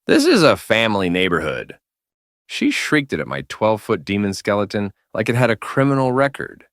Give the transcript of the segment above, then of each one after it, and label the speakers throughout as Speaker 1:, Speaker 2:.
Speaker 1: This is a family neighborhood. She shrieked it at my 12-foot demon skeleton like it had a criminal record.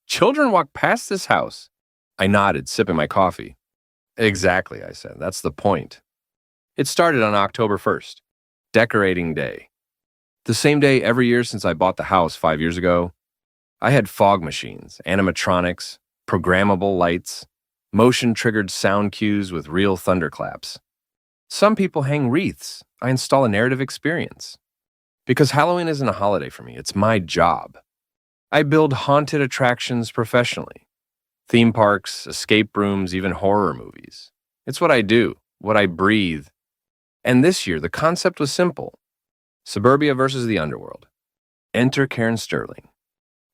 Speaker 1: Children walk past this house. I nodded, sipping my coffee. Exactly, I said. That's the point. It started on October 1st, decorating day. The same day every year since I bought the house 5 years ago. I had fog machines, animatronics, programmable lights, motion-triggered sound cues with real thunderclaps. Some people hang wreaths. I install a narrative experience. Because Halloween isn't a holiday for me, it's my job. I build haunted attractions professionally. Theme parks, escape rooms, even horror movies. It's what I do, what I breathe. And this year, the concept was simple. Suburbia versus the underworld. Enter Karen Sterling,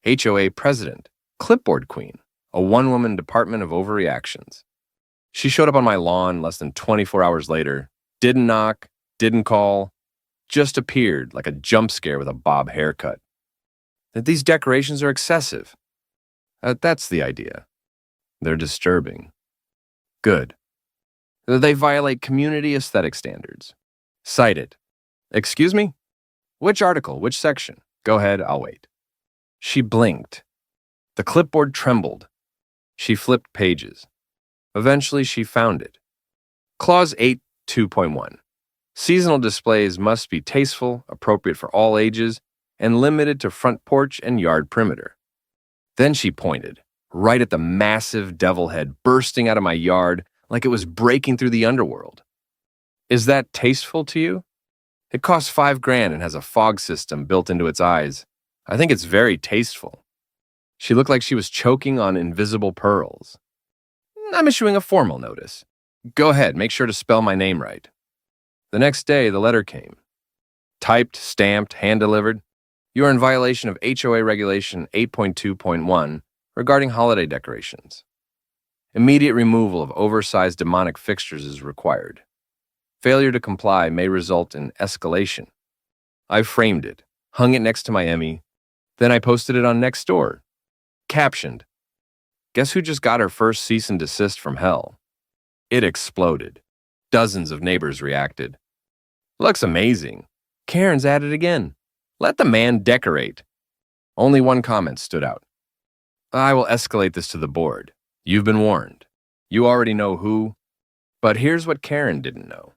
Speaker 1: HOA president, clipboard queen, a one-woman department of overreactions. She showed up on my lawn less than 24 hours later, didn't knock, didn't call, just appeared like a jump scare with a bob haircut. That these decorations are excessive. That's the idea. They're disturbing. Good. They violate community aesthetic standards. Cite it. Excuse me? Which article? Which section? Go ahead, I'll wait. She blinked. The clipboard trembled. She flipped pages. Eventually, she found it. Clause 8.2.1. Seasonal displays must be tasteful, appropriate for all ages, and limited to front porch and yard perimeter. Then she pointed, right at the massive devil head bursting out of my yard like it was breaking through the underworld. Is that tasteful to you? It costs $5,000 and has a fog system built into its eyes. I think it's very tasteful. She looked like she was choking on invisible pearls. I'm issuing a formal notice. Go ahead, make sure to spell my name right. The next day, the letter came. Typed, stamped, hand-delivered. You are in violation of HOA Regulation 8.2.1 regarding holiday decorations. Immediate removal of oversized demonic fixtures is required. Failure to comply may result in escalation. I framed it, hung it next to my Emmy, then I posted it on Nextdoor. Captioned, "Guess who just got her first cease and desist from hell?" It exploded. Dozens of neighbors reacted. Looks amazing. Karen's at it again. Let the man decorate. Only one comment stood out. I will escalate this to the board. You've been warned. You already know who. But here's what Karen didn't know.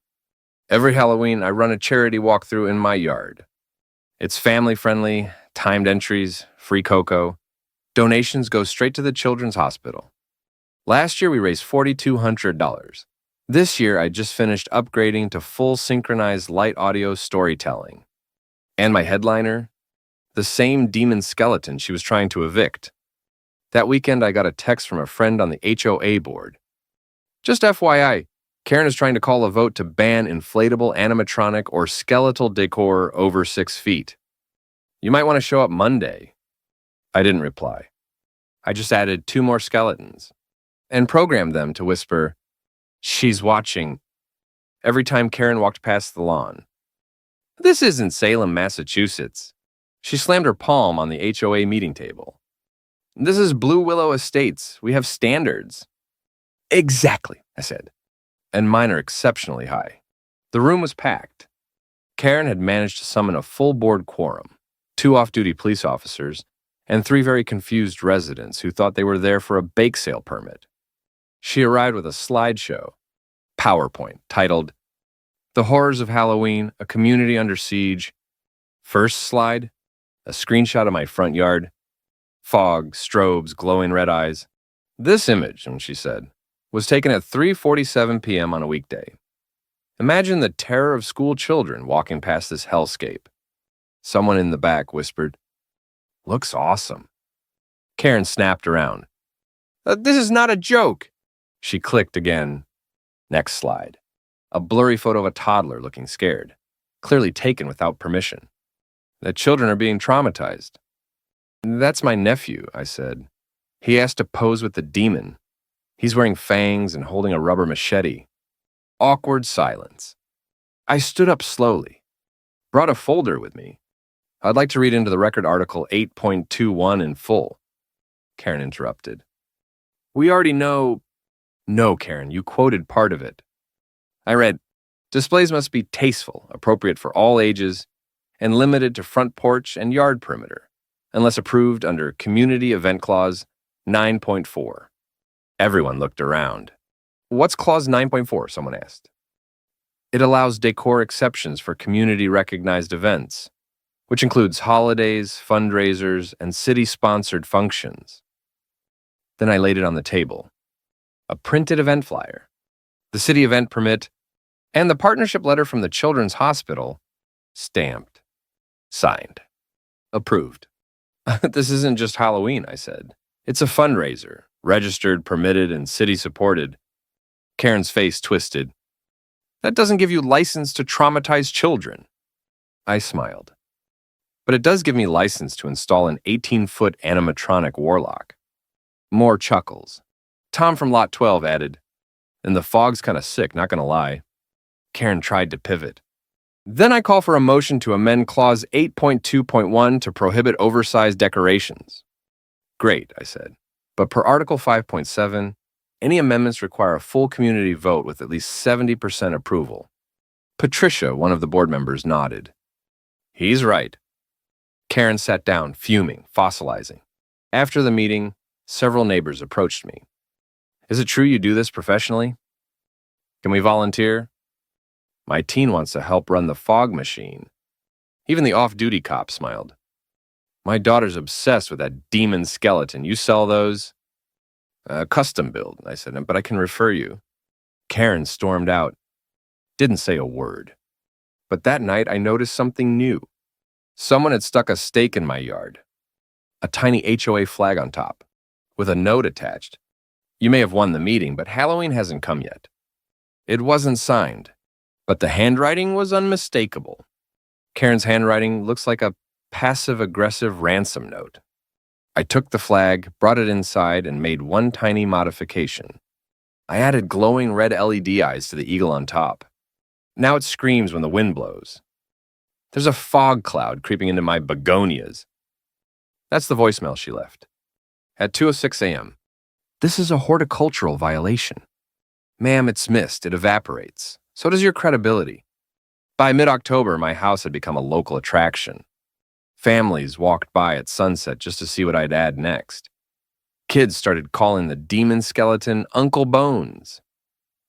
Speaker 1: Every Halloween, I run a charity walkthrough in my yard. It's family-friendly, timed entries, free cocoa. Donations go straight to the Children's Hospital. Last year, we raised $4,200. This year, I just finished upgrading to full synchronized light audio storytelling. And my headliner? The same demon skeleton she was trying to evict. That weekend, I got a text from a friend on the HOA board. Just FYI, Karen is trying to call a vote to ban inflatable animatronic or skeletal decor over 6 feet. You might want to show up Monday. I didn't reply. I just added 2 more skeletons and programmed them to whisper, "She's watching," every time Karen walked past the lawn. This isn't Salem, Massachusetts. She slammed her palm on the HOA meeting table. This is Blue Willow Estates. We have standards. Exactly, I said. And mine are exceptionally high. The room was packed. Karen had managed to summon a full board quorum, 2 off-duty police officers, and 3 very confused residents who thought they were there for a bake sale permit. She arrived with a slideshow, PowerPoint, titled, "The Horrors of Halloween, a Community Under Siege." First slide, a screenshot of my front yard. Fog, strobes, glowing red eyes. This image, she said, was taken at 3:47 p.m. on a weekday. Imagine the terror of school children walking past this hellscape. Someone in the back whispered, "Looks awesome." Karen snapped around. This is not a joke." She clicked again. Next slide. A blurry photo of a toddler looking scared, clearly taken without permission. The children are being traumatized. That's my nephew, I said. He asked to pose with the demon. He's wearing fangs and holding a rubber machete. Awkward silence. I stood up slowly. Brought a folder with me. I'd like to read into the record article 8.21 in full. Karen interrupted. We already know. No, Karen, you quoted part of it. I read, Displays must be tasteful, appropriate for all ages, and limited to front porch and yard perimeter, unless approved under Community Event Clause 9.4. Everyone looked around. What's Clause 9.4? Someone asked. It allows decor exceptions for community-recognized events, which includes holidays, fundraisers, and city-sponsored functions. Then I laid it on the table. A printed event flyer, the city event permit, and the partnership letter from the Children's Hospital, stamped, signed, approved. This isn't just Halloween, I said. It's a fundraiser, registered, permitted, and city-supported. Karen's face twisted. That doesn't give you license to traumatize children. I smiled. But it does give me license to install an 18-foot animatronic warlock. More chuckles. Tom from Lot 12 added, and the fog's kind of sick, not gonna lie. Karen tried to pivot. Then I call for a motion to amend Clause 8.2.1 to prohibit oversized decorations. Great, I said. But per Article 5.7, any amendments require a full community vote with at least 70% approval. Patricia, one of the board members, nodded. He's right. Karen sat down, fuming, fossilizing. After the meeting, several neighbors approached me. Is it true you do this professionally? Can we volunteer? My teen wants to help run the fog machine. Even the off-duty cop smiled. My daughter's obsessed with that demon skeleton. You sell those? Custom build, I said, but I can refer you. Karen stormed out. Didn't say a word. But that night I noticed something new. Someone had stuck a stake in my yard. A tiny HOA flag on top, with a note attached. You may have won the meeting, but Halloween hasn't come yet. It wasn't signed, but the handwriting was unmistakable. Karen's handwriting looks like a passive-aggressive ransom note. I took the flag, brought it inside, and made one tiny modification. I added glowing red LED eyes to the eagle on top. Now it screams when the wind blows. There's a fog cloud creeping into my begonias. That's the voicemail she left. At 2:06 a.m. This is a horticultural violation. Ma'am, it's mist. It evaporates. So does your credibility. By mid-October, my house had become a local attraction. Families walked by at sunset just to see what I'd add next. Kids started calling the demon skeleton Uncle Bones.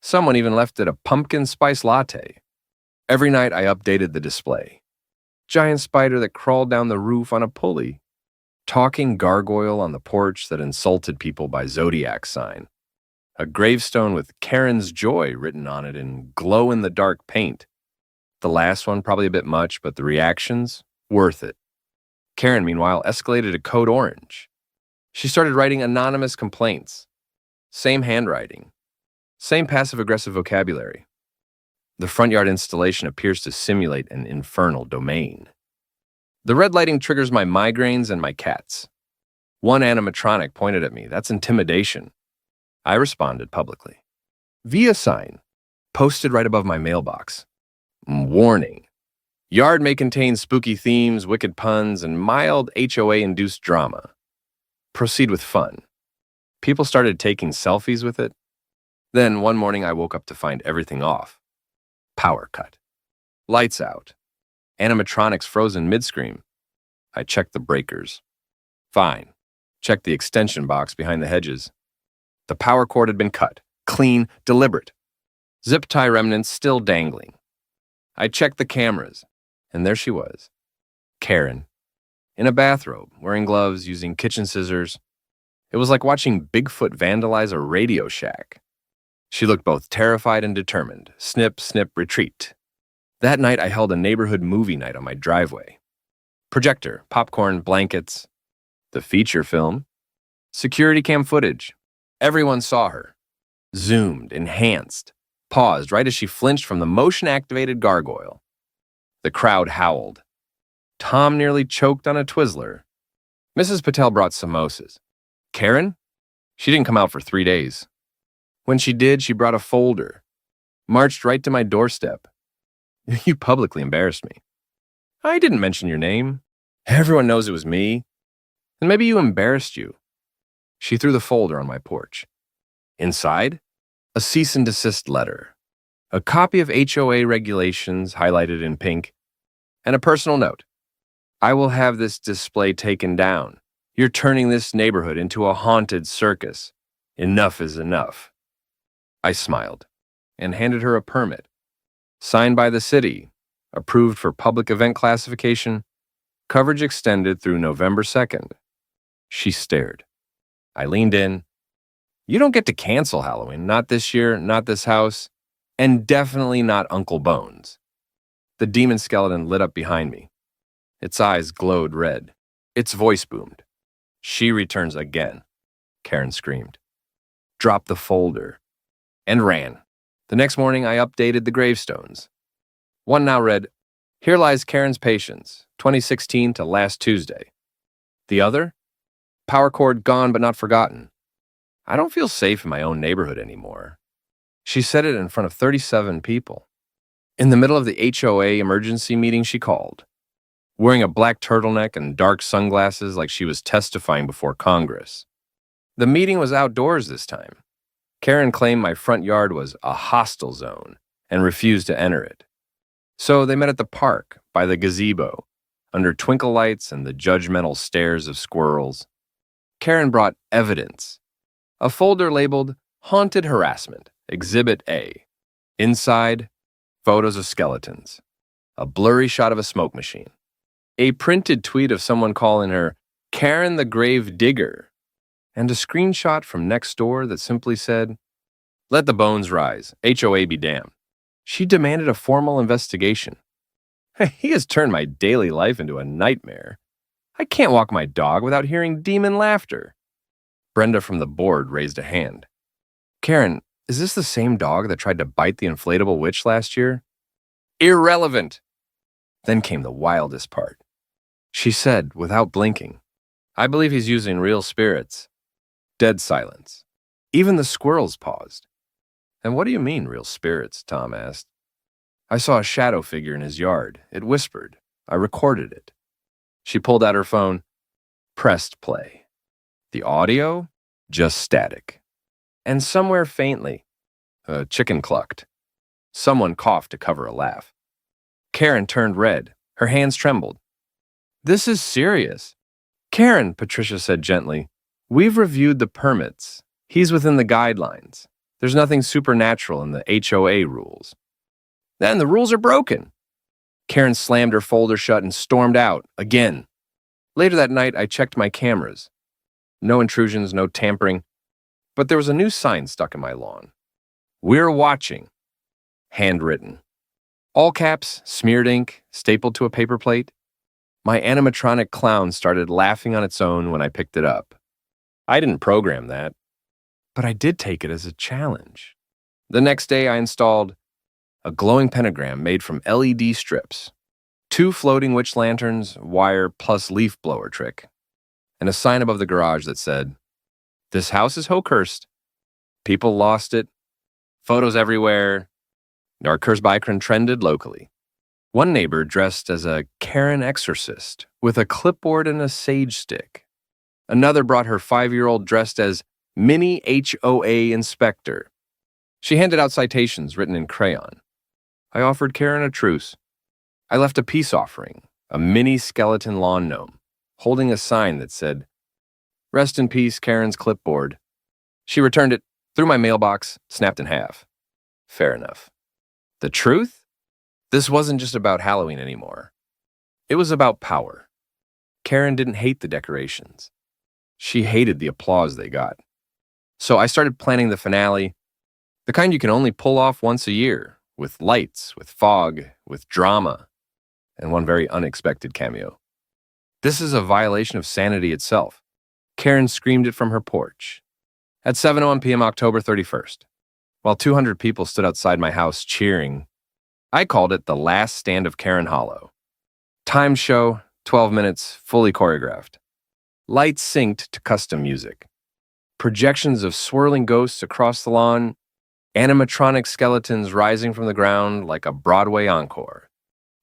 Speaker 1: Someone even left it a pumpkin spice latte. Every night I updated the display. Giant spider that crawled down the roof on a pulley. Talking gargoyle on the porch that insulted people by zodiac sign. A gravestone with Karen's Joy written on it in glow-in-the-dark paint. The last one probably a bit much, but the reactions, worth it. Karen, meanwhile, escalated to code orange. She started writing anonymous complaints. Same handwriting. Same passive-aggressive vocabulary. The front yard installation appears to simulate an infernal domain. The red lighting triggers my migraines and my cats. One animatronic pointed at me. That's intimidation. I responded publicly. Via sign, posted right above my mailbox. Warning. Yard may contain spooky themes, wicked puns, and mild HOA-induced drama. Proceed with fun. People started taking selfies with it. Then one morning I woke up to find everything off. Power cut. Lights out. Animatronics frozen mid-scream. I checked the breakers. Fine. Checked the extension box behind the hedges. The power cord had been cut. Clean, deliberate. Zip tie remnants still dangling. I checked the cameras, and there she was. Karen. In a bathrobe, wearing gloves, using kitchen scissors. It was like watching Bigfoot vandalize a Radio Shack. She looked both terrified and determined. Snip, snip, retreat. That night, I held a neighborhood movie night on my driveway. Projector, popcorn, blankets. The feature film. Security cam footage. Everyone saw her. Zoomed, enhanced. Paused right as she flinched from the motion-activated gargoyle. The crowd howled. Tom nearly choked on a Twizzler. Mrs. Patel brought samosas. Karen? She didn't come out for 3 days. When she did, she brought a folder. Marched right to my doorstep. You publicly embarrassed me. I didn't mention your name. Everyone knows it was me. And maybe you embarrassed you. She threw the folder on my porch. Inside, a cease and desist letter. a copy of HOA regulations highlighted in pink, and a personal note. I will have this display taken down. You're turning this neighborhood into a haunted circus. Enough is enough. I smiled and handed her a permit, signed by the city, approved for public event classification, coverage extended through November 2nd. She stared. I leaned in. You don't get to cancel Halloween, not this year, not this house, and definitely not Uncle Bones. The demon skeleton lit up behind me. Its eyes glowed red. Its voice boomed. She returns again, Karen screamed. Dropped the folder and ran. The next morning, I updated the gravestones. One now read, Here lies Karen's patience, 2016 to last Tuesday. The other, Power cord gone but not forgotten. I don't feel safe in my own neighborhood anymore. She said it in front of 37 people. In the middle of the HOA emergency meeting she called, wearing a black turtleneck and dark sunglasses like she was testifying before Congress. The meeting was outdoors this time. Karen claimed my front yard was a hostile zone and refused to enter it. So they met at the park, by the gazebo, under twinkle lights and the judgmental stares of squirrels. Karen brought evidence. A folder labeled Haunted Harassment, Exhibit A. Inside, photos of skeletons. A blurry shot of a smoke machine. A printed tweet of someone calling her Karen the Grave Digger. And a screenshot from next door that simply said, Let the bones rise, HOA be damned. She demanded a formal investigation. He has turned my daily life into a nightmare. I can't walk my dog without hearing demon laughter. Brenda from the board raised a hand. Karen, is this the same dog that tried to bite the inflatable witch last year? Irrelevant. Then came the wildest part. She said, without blinking, I believe he's using real spirits. Dead silence. Even the squirrels paused. And what do you mean, real spirits? Tom asked. I saw a shadow figure in his yard. It whispered. I recorded it. She pulled out her phone, pressed play. The audio? Just static. And somewhere faintly, a chicken clucked. Someone coughed to cover a laugh. Karen turned red. Her hands trembled. This is serious. Karen, Patricia said gently, we've reviewed the permits. He's within the guidelines. There's nothing supernatural in the HOA rules. Then the rules are broken. Karen slammed her folder shut and stormed out, again. Later that night, I checked my cameras. No intrusions, no tampering. But there was a new sign stuck in my lawn. We're watching. Handwritten. All caps, smeared ink, stapled to a paper plate. My animatronic clown started laughing on its own when I picked it up. I didn't program that, but I did take it as a challenge. The next day, I installed a glowing pentagram made from LED strips, 2 floating witch lanterns, wire plus leaf blower trick, and a sign above the garage that said, This house is Hochhurst. People lost it. Photos everywhere. Our Kurzbeichern trended locally. One neighbor dressed as a Karen exorcist with a clipboard and a sage stick. Another brought her 5-year-old dressed as Mini HOA inspector. She handed out citations written in crayon. I offered Karen a truce. I left a peace offering, a mini skeleton lawn gnome, holding a sign that said, Rest in peace, Karen's clipboard. She returned it, threw my mailbox, snapped in half. Fair enough. The truth? This wasn't just about Halloween anymore. It was about power. Karen didn't hate the decorations. She hated the applause they got. So I started planning the finale, the kind you can only pull off once a year, with lights, with fog, with drama, and one very unexpected cameo. This is a violation of sanity itself. Karen screamed it from her porch. At 7:01 p.m. October 31st, while 200 people stood outside my house cheering, I called it the last stand of Karen Hollow. Time show, 12 minutes, fully choreographed. Lights synced to custom music. Projections of swirling ghosts across the lawn, animatronic skeletons rising from the ground like a Broadway encore.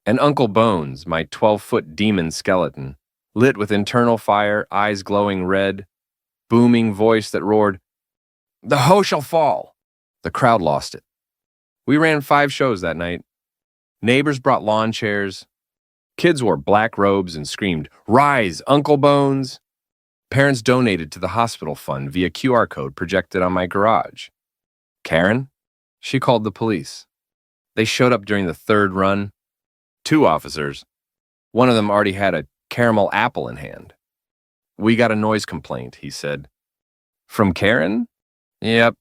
Speaker 1: And Uncle Bones, my 12-foot demon skeleton, lit with internal fire, eyes glowing red, booming voice that roared, The hoe shall fall! The crowd lost it. We ran 5 shows that night. Neighbors brought lawn chairs. Kids wore black robes and screamed, "Rise, Uncle Bones!" Parents donated to the hospital fund via QR code projected on my garage. Karen? She called the police. They showed up during the 3rd run. 2 officers. One of them already had a caramel apple in hand. "We got a noise complaint," he said. "From Karen?" "Yep."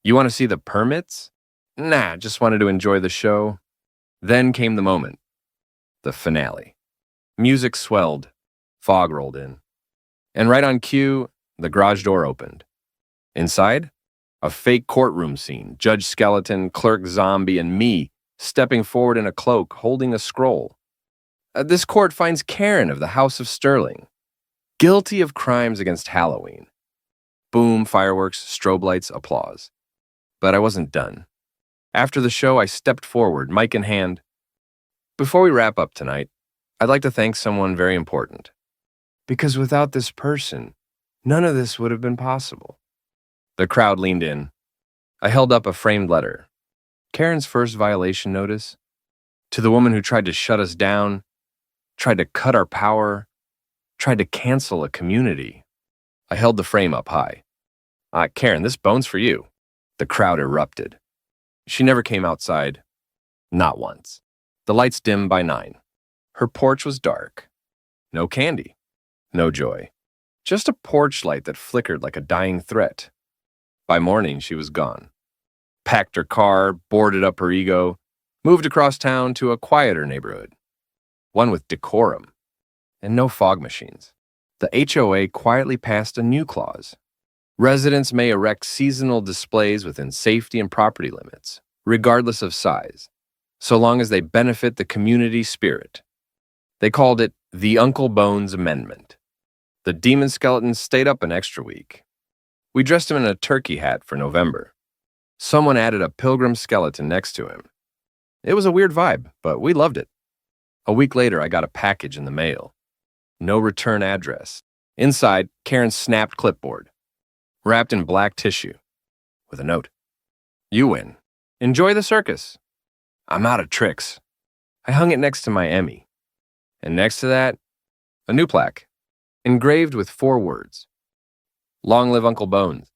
Speaker 1: "You want to see the permits?" "Nah, just wanted to enjoy the show." Then came the moment. The finale. Music swelled. Fog rolled in. And right on cue, the garage door opened. Inside, a fake courtroom scene. Judge Skeleton, Clerk Zombie, and me stepping forward in a cloak, holding a scroll. This court finds Karen of the House of Sterling guilty of crimes against Halloween. Boom, fireworks, strobe lights, applause. But I wasn't done. After the show, I stepped forward, mic in hand. "Before we wrap up tonight, I'd like to thank someone very important. Because without this person, none of this would have been possible." The crowd leaned in. I held up a framed letter. Karen's first violation notice. To the woman who tried to shut us down, tried to cut our power, tried to cancel a community. I held the frame up high. "Karen, this bone's for you." The crowd erupted. She never came outside. Not once. The lights dimmed by 9. Her porch was dark. No candy. No joy. Just a porch light that flickered like a dying threat. By morning, she was gone. Packed her car, boarded up her ego, moved across town to a quieter neighborhood. One with decorum. And no fog machines. The HOA quietly passed a new clause. Residents may erect seasonal displays within safety and property limits, regardless of size, so long as they benefit the community spirit. They called it the Uncle Bones Amendment. The demon skeleton stayed up an extra week. We dressed him in a turkey hat for November. Someone added a pilgrim skeleton next to him. It was a weird vibe, but we loved it. A week later, I got a package in the mail. No return address. Inside, Karen's snapped clipboard, wrapped in black tissue, with a note. "You win. Enjoy the circus. I'm out of tricks." I hung it next to my Emmy. And next to that, a new plaque, engraved with 4 words. "Long live Uncle Bones."